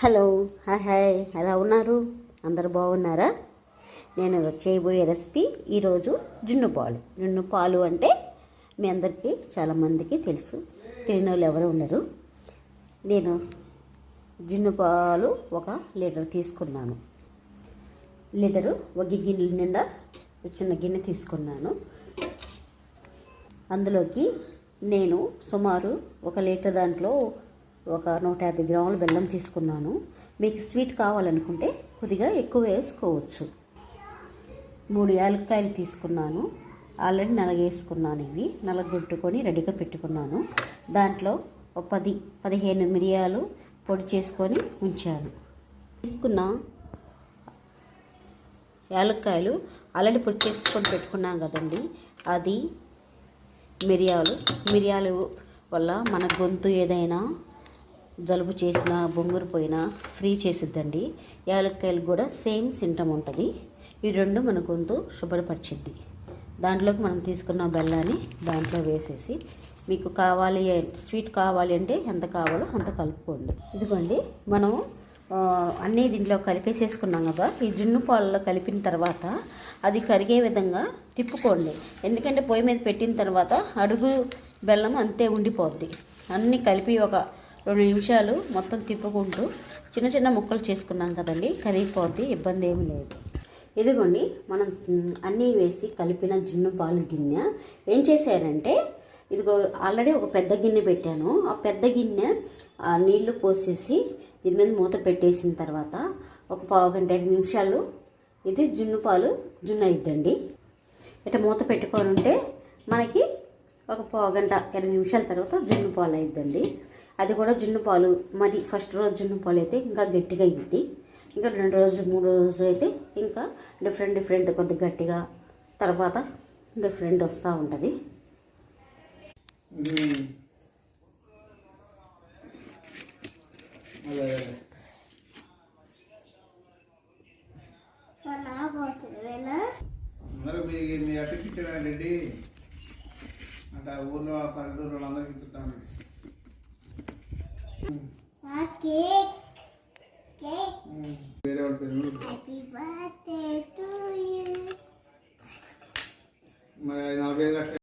Hello, hi hi, ఎలా ఉన్నారు? అందరు బాగున్నారా? నేను చేయబోయే రెసిపీ ఈరోజు జున్ను పాలు అంటే మీ అందరికీ చాలామందికి తెలుసు, తెలియని వాళ్ళు ఎవరు ఉండరు. నేను జున్ను పాలు 1 లీటర్ తీసుకున్నాను. ఒక గిన్నె నిండా చిన్న గిన్నె తీసుకున్నాను. అందులోకి నేను సుమారు 1 లీటర్ దాంట్లో 150 గ్రాముల బెల్లం తీసుకున్నాను. మీకు స్వీట్ కావాలనుకుంటే కొద్దిగా ఎక్కువ వేసుకోవచ్చు. 3 యాలక్కాయలు తీసుకున్నాను. ఆల్రెడీ నలగేసుకున్నాను. ఇవి నలగొట్టుకొని రెడీగా పెట్టుకున్నాను. దాంట్లో 10-15 మిరియాలు పొడి చేసుకొని ఉంచాను. తీసుకున్న యాలక్కాయలు ఆల్రెడీ పొడి చేసుకొని పెట్టుకున్నాం కదండి. అది మిరియాలు వల్ల మన గొంతు ఏదైనా జలుబు చేసినా బొంగురు పోయినా ఫ్రీ చేసిద్దండి. యాలక్కాయలు కూడా సేమ్ సింటమ్ ఉంటుంది. ఈ 2 మన గొంతు శుభ్రపరిచిద్ది. దాంట్లోకి మనం తీసుకున్న బెల్లాన్ని దాంట్లో వేసేసి, మీకు కావాలి స్వీట్ కావాలి అంటే ఎంత కావాలో అంత కలుపుకోండి. ఇదిగోండి, మనం అన్నీ దీంట్లో కలిపేసేసుకున్నాం కదా. ఈ జున్ను పాలలో కలిపిన తర్వాత అది కరిగే విధంగా తిప్పుకోండి. ఎందుకంటే పొయ్యి మీద పెట్టిన తర్వాత అడుగు బెల్లం అంతే ఉండిపోద్ది. అన్నీ కలిపి ఒక 2 నిమిషాలు మొత్తం తిప్పుకుంటూ చిన్న చిన్న ముక్కలు చేసుకున్నాం కదండి, కరిగిపోద్ది, ఇబ్బంది ఏమి లేదు. ఇదిగోండి, మనం అన్నీ వేసి కలిపిన జున్ను పాలు గిన్నె ఏం చేశారంటే, ఇదిగో ఆల్రెడీ ఒక పెద్ద గిన్నె పెట్టాను. ఆ పెద్ద గిన్నె నీళ్లు పోసేసి దీని మీద మూత పెట్టేసిన తర్వాత ఒక 15-20 నిమిషాలు ఇది జున్ను అయిద్దండి. ఇట్లా మూత పెట్టుకొని ఉంటే మనకి ఒక 15-20 నిమిషాల తర్వాత జున్ను పాలు అయిద్దండి. అది కూడా జున్ను పాలు మరి ఫస్ట్ రోజు జున్ను పాలు అయితే ఇంకా గట్టిగా అయ్యిద్ది. ఇంకా 2 రోజులు 3 రోజులు అయితే ఇంకా డిఫరెంట్ కొద్ది గట్టిగా, తర్వాత డిఫరెంట్ వస్తూ ఉంటుంది. రెడ్డి అంటే ఊర్లో పల్లెటూరు వాళ్ళందరికీ ఇస్తాను.